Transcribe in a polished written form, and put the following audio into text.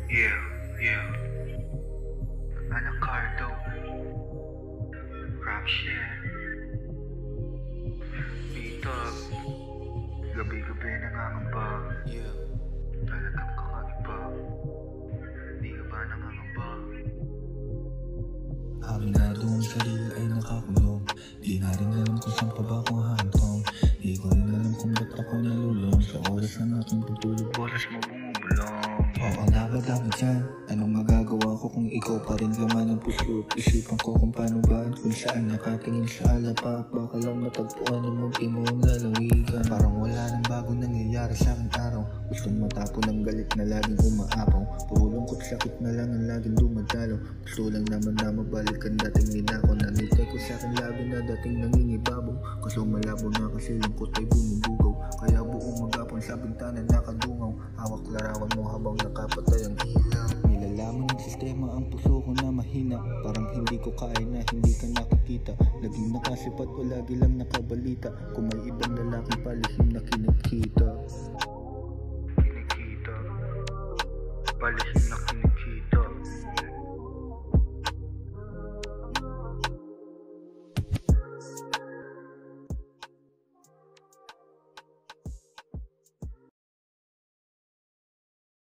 Yeah. Anacardo. Rap shit. Bitag. Gabi-gabi nangangamba. Yeah. Talagang kakaiba. Di ka ba nangangamba? Aminado ang sarili ay nakakulong. Di na rin alam kung saan pa ba ako hahantong. Di ko rin alam kung ba't ako nalulong. Sa oras ng aking pagtulog, Oras mo bumubulong. oo na ba dami dyan? Anong magagawa ko kung ikaw pa rin laman ng puso? Isipan ko kung paano ba at kung saan nakatingin sa alapaap. Baka lang matagpuan ng munti mo ang lalawigan. Parang wala nang bago nangyayari sa aking araw. Gustong matapon ng galit na laging umaapaw. Puro lungkot sakit na lang ang laging dumadalaw. Gusto lang naman na mabalik ang dating ninako. Nanitay ko sa aking labi na dating nangingibabaw. Kaso malabo na kasi lungkot ay bumubugaw. Kaya buong magapon sa bintana nakadungaw. Hawak larawan mo habang nakapatay ang ilaw. Nilalaman ng sistema ang puso ko na mahina. Parang hindi ko kaya na hindi ka nakikita. Laging nakasipat o lagi lang nakabalita. Kung may ibang lalaking palihim na kinikita. Palihim